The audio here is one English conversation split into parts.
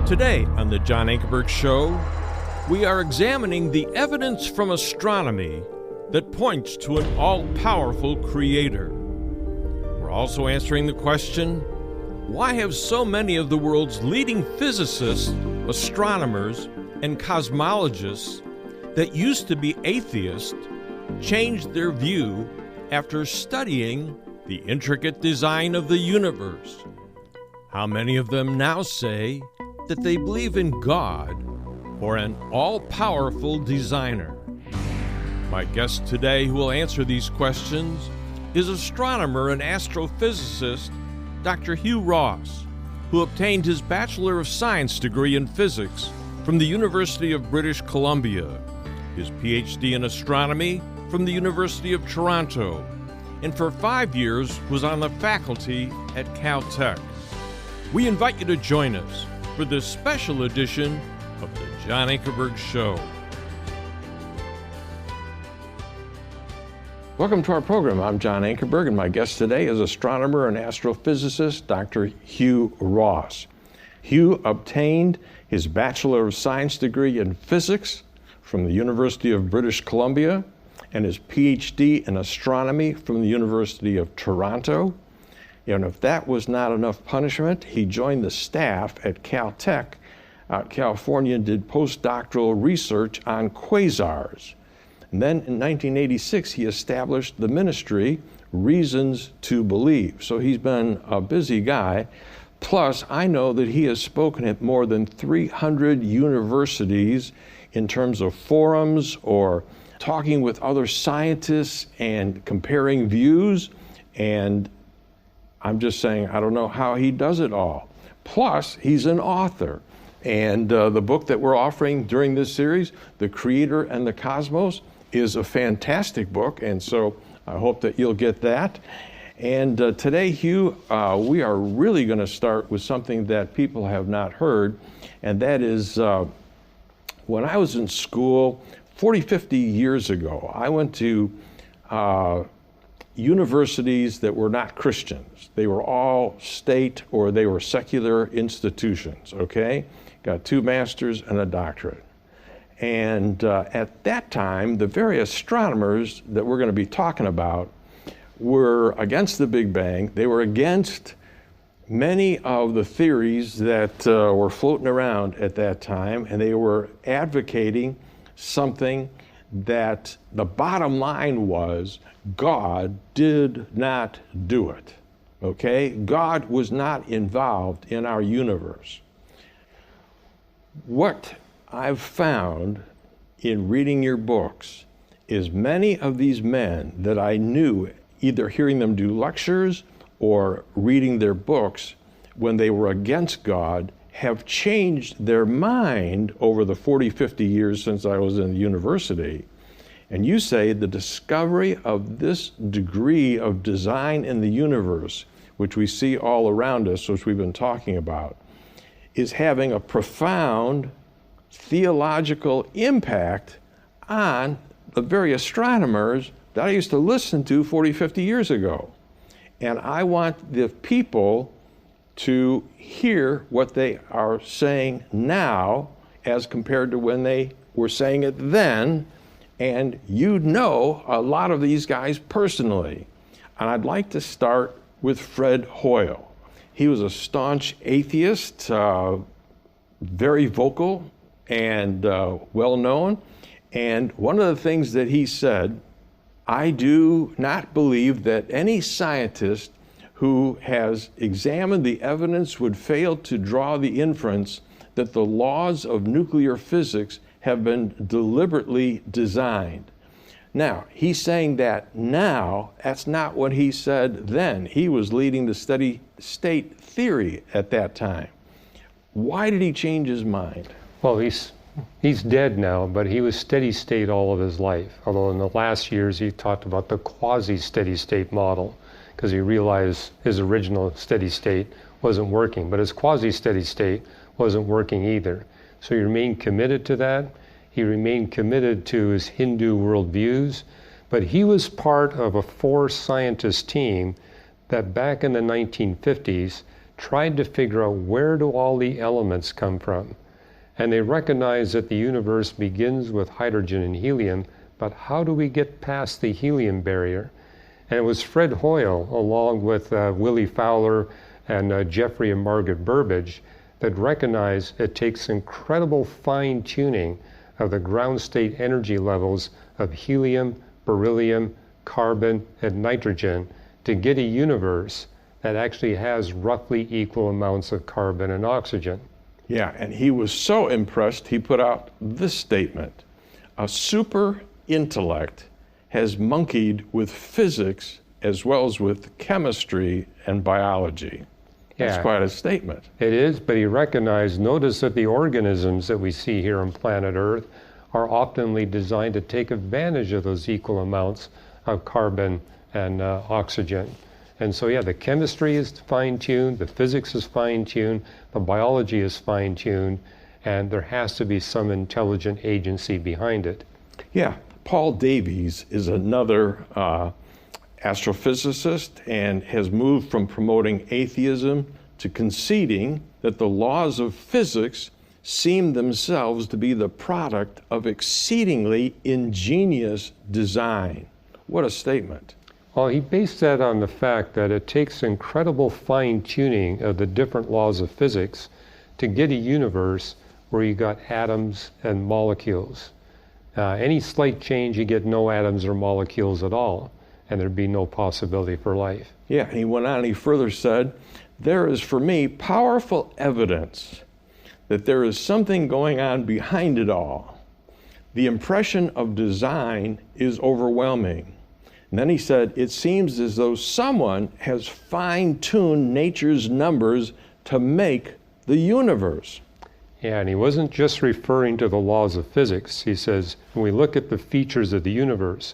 Today on the John Ankerberg Show, we are examining the evidence from astronomy that points to an all-powerful creator. We're also answering the question, why have so many of the world's leading physicists, astronomers, and cosmologists that used to be atheists changed their view after studying the intricate design of the universe? How many of them now say that they believe in God or an all-powerful designer? My guest today who will answer these questions is astronomer and astrophysicist Dr. Hugh Ross, who obtained his Bachelor of Science degree in physics from the University of British Columbia, his PhD in astronomy from the University of Toronto, and for 5 years was on the faculty at Caltech. We invite you to join us for this special edition of the John Ankerberg Show. Welcome to our program. I'm John Ankerberg, and my guest today is astronomer and astrophysicist Dr. Hugh Ross. Hugh obtained his Bachelor of Science degree in physics from the University of British Columbia and his PhD in astronomy from the University of Toronto. And if that was not enough punishment, he joined the staff at Caltech out in California and did postdoctoral research on quasars. And then in 1986, he established the ministry, Reasons to Believe. So he's been a busy guy. Plus, I know that he has spoken at more than 300 universities in terms of forums or talking with other scientists and comparing views. And I'm just saying, I don't know how he does it all. Plus, he's an author. And the book that we're offering during this series, The Creator and the Cosmos, is a fantastic book. And so I hope that you'll get that. And today, Hugh, we are really going to start with something that people have not heard. And that is, when I was in school 40, 50 years ago, I went to universities that were not Christians. They were all state or they were secular institutions, okay? Got 2 masters and a doctorate. And at that time, the very astronomers that we're going to be talking about were against the Big Bang. They were against many of the theories that were floating around at that time, and they were advocating something that the bottom line was God did not do it, okay? God was not involved in our universe. What I've found in reading your books is many of these men that I knew, either hearing them do lectures or reading their books when they were against God, have changed their mind over the 40, 50 years since I was in the university. And you say the discovery of this degree of design in the universe, which we see all around us, which we've been talking about, is having a profound theological impact on the very astronomers that I used to listen to 40, 50 years ago. And I want the people to hear what they are saying now as compared to when they were saying it then. And you know a lot of these guys personally. And I'd like to start with Fred Hoyle. He was a staunch atheist, very vocal and well-known. And one of the things that he said, I do not believe that any scientist who has examined the evidence would fail to draw the inference that the laws of nuclear physics have been deliberately designed. Now, he's saying that now, that's not what he said then. He was leading the steady state theory at that time. Why did he change his mind? Well, he's dead now, but he was steady state all of his life. Although in the last years he talked about the quasi-steady state model because he realized his original steady state wasn't working, but his quasi-steady state wasn't working either. So he remained committed to that. He remained committed to his Hindu worldviews, but he was part of a 4-scientist team that back in the 1950s tried to figure out where do all the elements come from. And they recognized that the universe begins with hydrogen and helium, but how do we get past the helium barrier? And it was Fred Hoyle, along with Willie Fowler and Jeffrey and Margaret Burbage, that recognized it takes incredible fine-tuning of the ground state energy levels of helium, beryllium, carbon, and nitrogen to get a universe that actually has roughly equal amounts of carbon and oxygen. Yeah, and he was so impressed, he put out this statement: a super intellect has monkeyed with physics as well as with chemistry and biology. That's quite a statement. It is, but he recognized, notice that the organisms that we see here on planet Earth are optimally designed to take advantage of those equal amounts of carbon and oxygen. And so, yeah, the chemistry is fine-tuned, the physics is fine-tuned, the biology is fine-tuned, and there has to be some intelligent agency behind it. Yeah, Paul Davies is another astrophysicist and has moved from promoting atheism to conceding that the laws of physics seem themselves to be the product of exceedingly ingenious design. What a statement. Well, he based that on the fact that it takes incredible fine-tuning of the different laws of physics to get a universe where you got atoms and molecules. Any slight change, you get no atoms or molecules at all, and there'd be no possibility for life. Yeah, and he went on and he further said, there is for me powerful evidence that there is something going on behind it all. The impression of design is overwhelming. And then he said, it seems as though someone has fine-tuned nature's numbers to make the universe. Yeah, and he wasn't just referring to the laws of physics. He says, when we look at the features of the universe,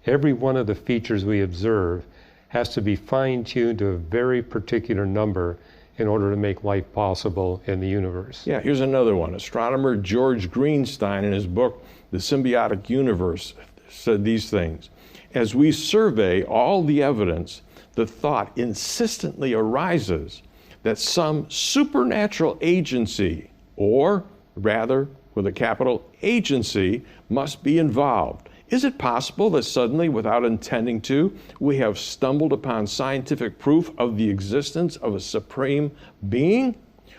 every one of the features we observe has to be fine-tuned to a very particular number in order to make life possible in the universe. Yeah, here's another one. Astronomer George Greenstein, in his book, The Symbiotic Universe, said these things. As we survey all the evidence, the thought insistently arises that some supernatural agency, or rather, with a capital, agency, must be involved. Is it possible that suddenly, without intending to, we have stumbled upon scientific proof of the existence of a supreme being?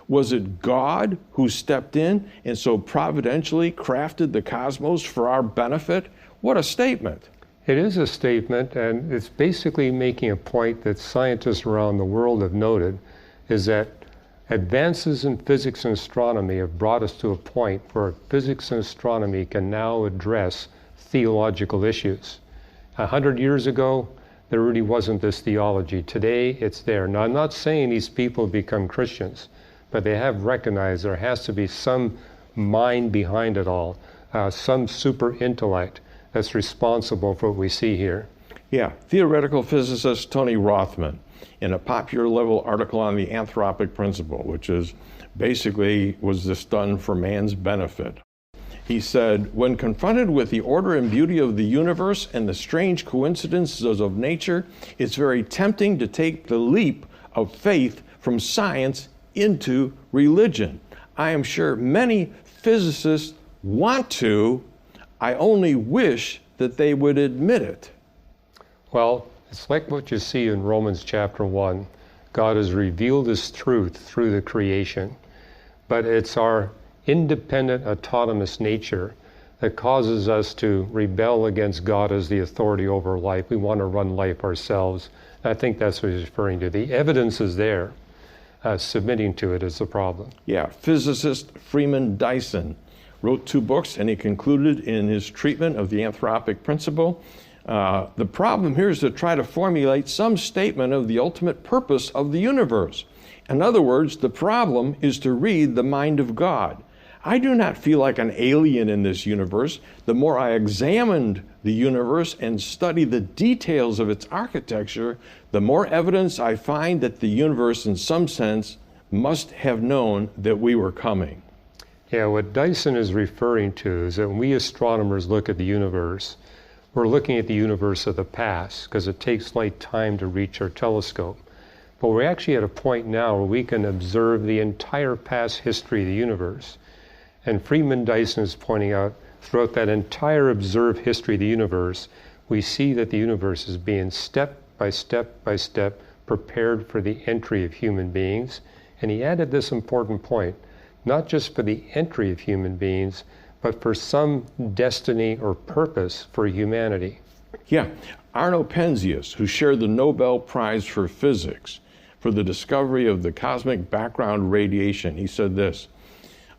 Was it God who stepped in and so providentially crafted the cosmos for our benefit? What a statement. It is a statement, and it's basically making a point that scientists around the world have noted, is that advances in physics and astronomy have brought us to a point where physics and astronomy can now address theological issues. 100 years ago, there really wasn't this theology. Today, it's there. Now, I'm not saying these people become Christians, but they have recognized there has to be some mind behind it all, some super intellect that's responsible for what we see here. Yeah, theoretical physicist Tony Rothman, in a popular level article on the anthropic principle, which is basically, was this done for man's benefit? He said, when confronted with the order and beauty of the universe and the strange coincidences of nature, it's very tempting to take the leap of faith from science into religion. I am sure many physicists want to. I only wish that they would admit it. Well, it's like what you see in Romans chapter 1. God has revealed his truth through the creation, but it's our independent, autonomous nature that causes us to rebel against God as the authority over life. We want to run life ourselves. I think that's what he's referring to. The evidence is there. Submitting to it is the problem. Yeah, physicist Freeman Dyson wrote 2 books, and he concluded in his treatment of the anthropic principle, the problem here is to try to formulate some statement of the ultimate purpose of the universe. In other words, the problem is to read the mind of God. I do not feel like an alien in this universe. The more I examined the universe and study the details of its architecture, the more evidence I find that the universe, in some sense, must have known that we were coming. Yeah, what Dyson is referring to is that when we astronomers look at the universe, we're looking at the universe of the past because it takes light time to reach our telescope. But we're actually at a point now where we can observe the entire past history of the universe. And Freeman Dyson is pointing out, throughout that entire observed history of the universe, we see that the universe is being step by step by step prepared for the entry of human beings. And he added this important point, not just for the entry of human beings, but for some destiny or purpose for humanity. Yeah, Arno Penzias, who shared the Nobel Prize for Physics for the discovery of the cosmic background radiation, he said this: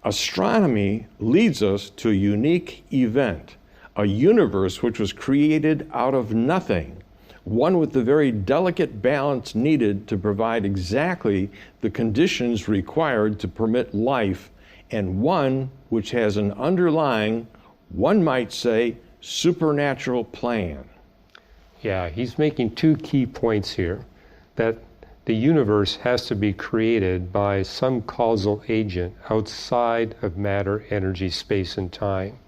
astronomy leads us to a unique event, a universe which was created out of nothing, one with the very delicate balance needed to provide exactly the conditions required to permit life, and one which has an underlying, one might say, supernatural plan. Yeah, he's making two key points here, that the universe has to be created by some causal agent outside of matter, energy, space, and time.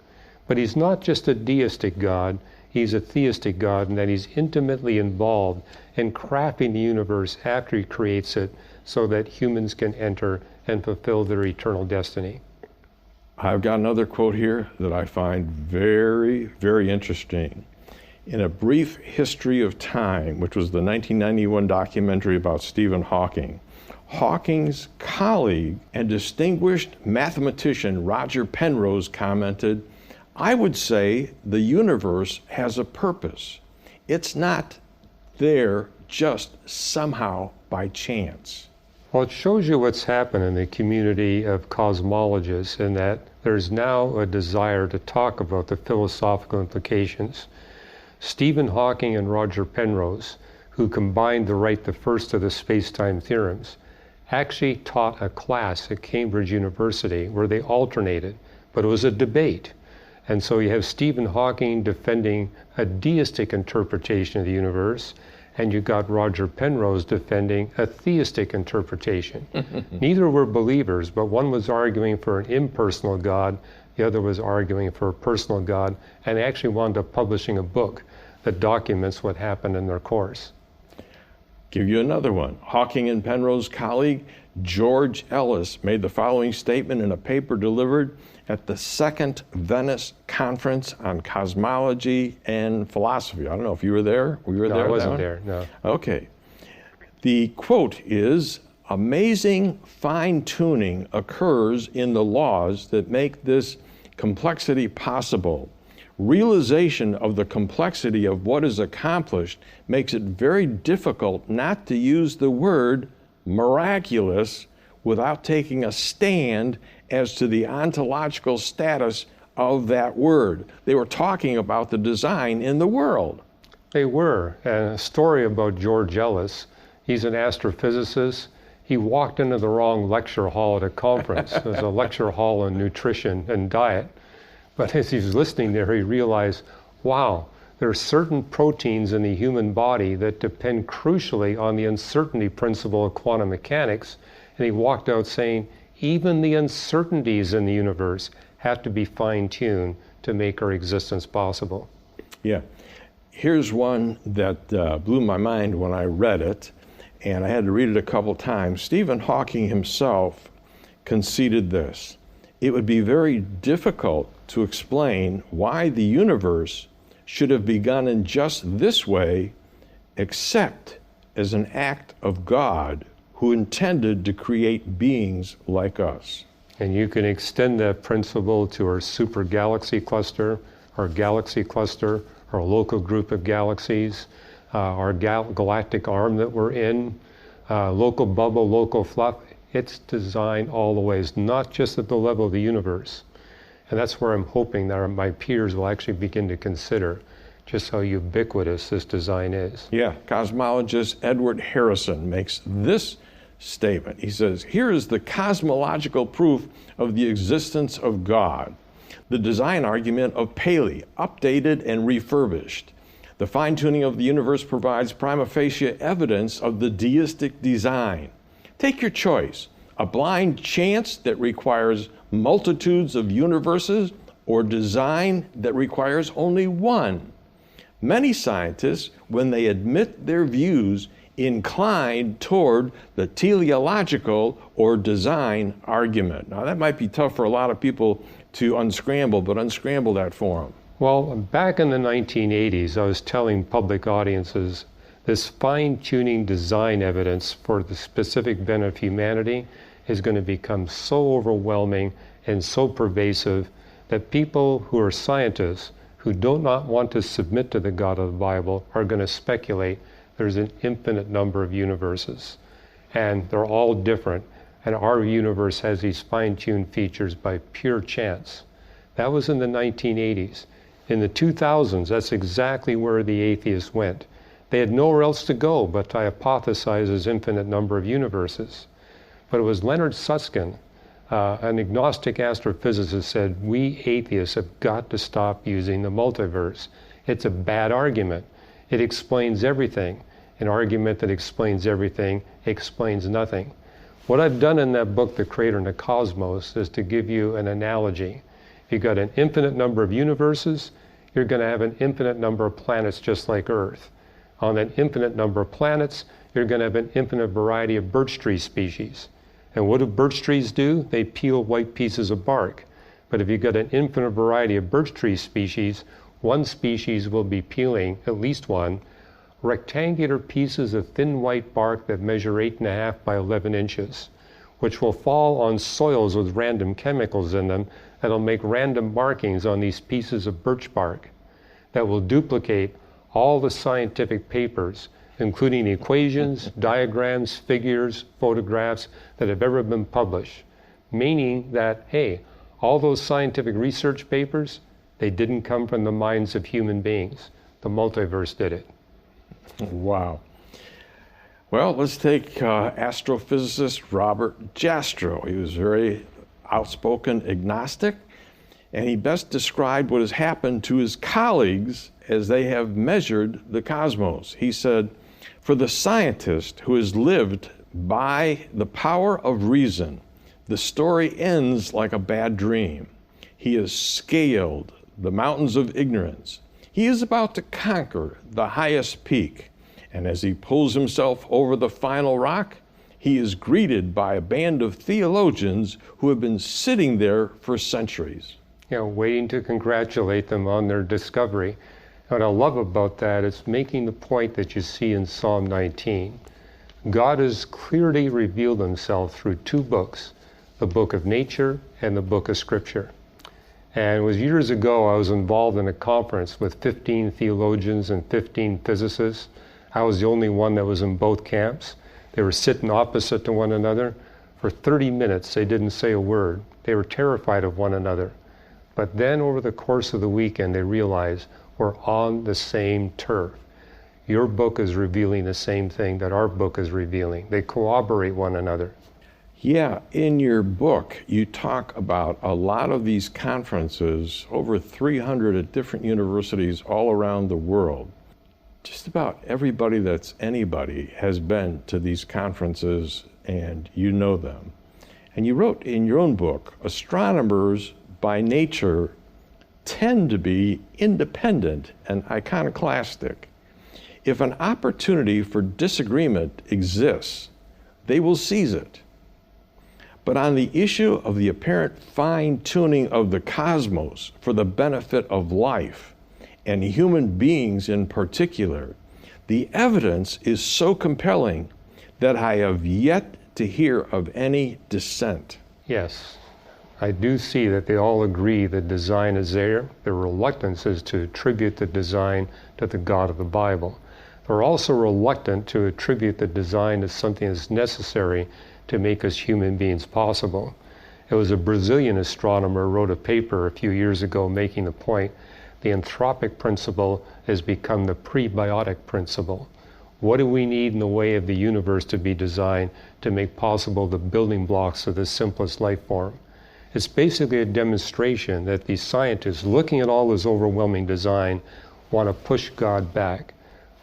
But he's not just a deistic God, he's a theistic God, in that he's intimately involved in crafting the universe after he creates it so that humans can enter and fulfill their eternal destiny. I've got another quote here that I find very, very interesting. In A Brief History of Time, which was the 1991 documentary about Stephen Hawking, Hawking's colleague and distinguished mathematician Roger Penrose commented, "I would say the universe has a purpose. It's not there just somehow by chance." Well, it shows you what's happened in the community of cosmologists, in that there's now a desire to talk about the philosophical implications. Stephen Hawking and Roger Penrose, who combined to write the first of the space-time theorems, actually taught a class at Cambridge University where they alternated, but it was a debate. And so you have Stephen Hawking defending a deistic interpretation of the universe, and you got Roger Penrose defending a theistic interpretation. Neither were believers, but one was arguing for an impersonal God, the other was arguing for a personal God, and they actually wound up publishing a book that documents what happened in their course. Give you another one. Hawking and Penrose colleague George Ellis made the following statement in a paper delivered at the Second Venice Conference on Cosmology and Philosophy. I don't know if you were there. Were you there? No, I wasn't there, no. Okay. The quote is, "Amazing fine-tuning occurs in the laws that make this complexity possible. Realization of the complexity of what is accomplished makes it very difficult not to use the word miraculous without taking a stand as to the ontological status of that word." They were talking about the design in the world. They were. And a story about George Ellis, he's an astrophysicist. He walked into the wrong lecture hall at a conference. It was a lecture hall on nutrition and diet. But as he was listening there, he realized, wow, there are certain proteins in the human body that depend crucially on the uncertainty principle of quantum mechanics. And he walked out saying, even the uncertainties in the universe have to be fine-tuned to make our existence possible. Yeah. Here's one that blew my mind when I read it, and I had to read it a couple times. Stephen Hawking himself conceded this: it would be very difficult to explain why the universe should have begun in just this way, except as an act of God who intended to create beings like us. And you can extend that principle to our super galaxy cluster, our galaxy cluster, our local group of galaxies, our galactic arm that we're in, local bubble, local fluff. It's designed all the ways, not just at the level of the universe. And that's where I'm hoping that my peers will actually begin to consider just how ubiquitous this design is. Yeah, cosmologist Edward Harrison makes this statement. He says, "Here is the cosmological proof of the existence of God. The design argument of Paley, updated and refurbished. The fine-tuning of the universe provides prima facie evidence of the deistic design. Take your choice, a blind chance that requires multitudes of universes, or design that requires only one. Many scientists, when they admit their views, inclined toward the teleological or design argument. Now, that might be tough for a lot of people to unscramble, but unscramble that for them. Well, back in the 1980s, I was telling public audiences this fine-tuning design evidence for the specific benefit of humanity is going to become so overwhelming and so pervasive that people who are scientists who do not want to submit to the God of the Bible are going to speculate there's an infinite number of universes, and they're all different, and our universe has these fine-tuned features by pure chance. That was in the 1980s. In the 2000s, that's exactly where the atheists went. They had nowhere else to go but to hypothesize this infinite number of universes. But it was Leonard Susskind, an agnostic astrophysicist, said, we atheists have got to stop using the multiverse. It's a bad argument. It explains everything. An argument that explains everything explains nothing. What I've done in that book, The Creator and the Cosmos, is to give you an analogy. If you've got an infinite number of universes, you're going to have an infinite number of planets just like Earth. On an infinite number of planets, you're going to have an infinite variety of birch tree species. And what do birch trees do? They peel white pieces of bark. But if you've got an infinite variety of birch tree species, one species will be peeling, at least one, rectangular pieces of thin white bark that measure 8.5 by 11 inches, which will fall on soils with random chemicals in them that'll make random markings on these pieces of birch bark that will duplicate all the scientific papers, including equations, diagrams, figures, photographs that have ever been published, meaning that, hey, all those scientific research papers, they didn't come from the minds of human beings. The multiverse did it. Wow. Well, let's take astrophysicist Robert Jastrow. He was very outspoken agnostic, and he best described what has happened to his colleagues as they have measured the cosmos. He said, for the scientist who has lived by the power of reason, the story ends like a bad dream. He has scaled the mountains of ignorance. He is about to conquer the highest peak. And as he pulls himself over the final rock, he is greeted by a band of theologians who have been sitting there for centuries. Waiting to congratulate them on their discovery. What I love about that is making the point that you see in Psalm 19. God has clearly revealed himself through two books, the book of nature and the book of scripture. And it was years ago, I was involved in a conference with 15 theologians and 15 physicists. I was the only one that was in both camps. They were sitting opposite to one another. For 30 minutes, they didn't say a word. They were terrified of one another. But then over the course of the weekend, they realized we're on the same turf. Your book is revealing the same thing that our book is revealing. They corroborate one another. Yeah, in your book, you talk about a lot of these conferences, over 300 at different universities all around the world. Just about everybody that's anybody has been to these conferences, and you know them. And you wrote in your own book, astronomers by nature tend to be independent and iconoclastic. If an opportunity for disagreement exists, they will seize it. But on the issue of the apparent fine-tuning of the cosmos for the benefit of life, and human beings in particular, the evidence is so compelling that I have yet to hear of any dissent. Yes, I do see that they all agree that design is there. Their reluctance is to attribute the design to the God of the Bible. They're also reluctant to attribute the design as something that's necessary to make us human beings possible. It was a Brazilian astronomer who wrote a paper a few years ago making the point the anthropic principle has become the prebiotic principle. What do we need in the way of the universe to be designed to make possible the building blocks of the simplest life form? It's basically a demonstration that these scientists, looking at all this overwhelming design, want to push God back.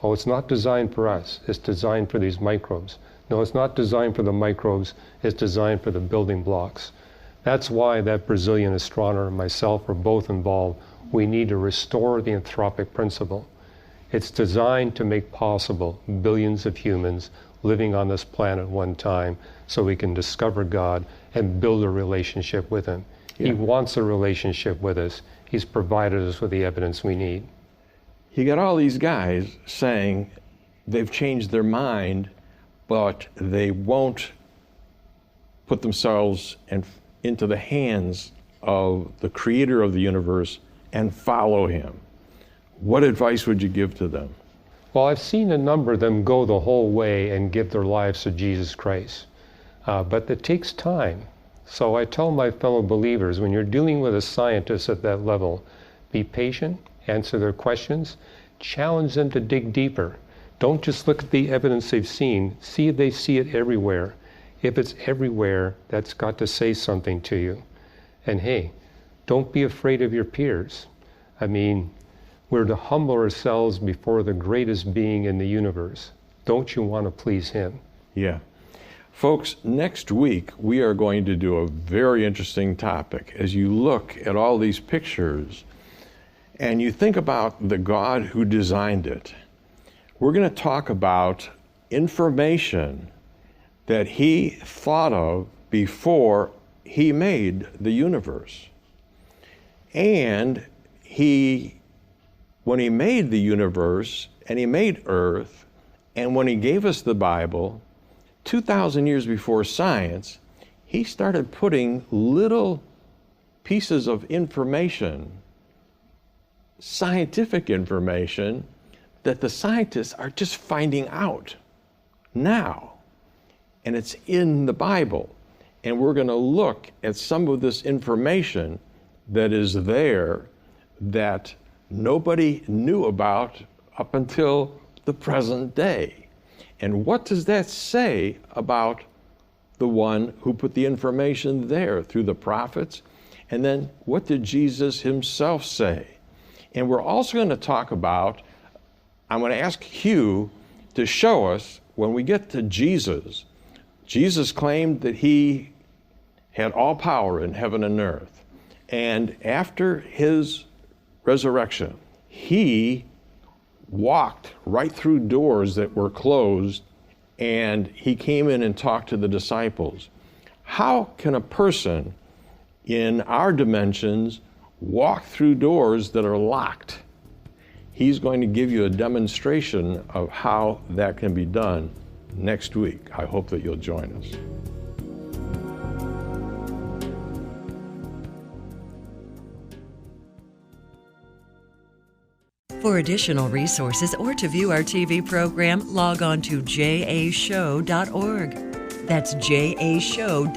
Oh, it's not designed for us. It's designed for these microbes. No, it's not designed for the microbes. It's designed for the building blocks. That's why that Brazilian astronomer and myself are both involved. We need to restore the anthropic principle. It's designed to make possible billions of humans living on this planet at one time so we can discover God and build a relationship with Him. Yeah. He wants a relationship with us. He's provided us with the evidence we need. You got all these guys saying they've changed their mind, but they won't put themselves into the hands of the creator of the universe and follow Him. What advice would you give to them? Well, I've seen a number of them go the whole way and give their lives to Jesus Christ. But it takes time. So I tell my fellow believers, when you're dealing with a scientist at that level, be patient, answer their questions, challenge them to dig deeper. Don't just look at the evidence they've seen. See if they see it everywhere. If it's everywhere, that's got to say something to you. And hey, don't be afraid of your peers. I mean, we're to humble ourselves before the greatest being in the universe. Don't you want to please Him? Yeah. Folks, next week we are going to do a very interesting topic. As you look at all these pictures and you think about the God who designed it, we're going to talk about information that He thought of before He made the universe. And when He made the universe and He made Earth, and when He gave us the Bible, 2,000 years before science, He started putting little pieces of information, scientific information, that the scientists are just finding out now. And it's in the Bible. And we're going to look at some of this information that is there that nobody knew about up until the present day. And what does that say about the one who put the information there through the prophets? And then what did Jesus Himself say? And we're also going to talk about, I'm going to ask Hugh to show us, when we get to Jesus, Jesus claimed that He had all power in heaven and earth. And after His resurrection, He walked right through doors that were closed, and He came in and talked to the disciples. How can a person in our dimensions walk through doors that are locked? He's going to give you a demonstration of how that can be done next week. I hope that you'll join us. For additional resources or to view our TV program, log on to jashow.org. That's jashow.org.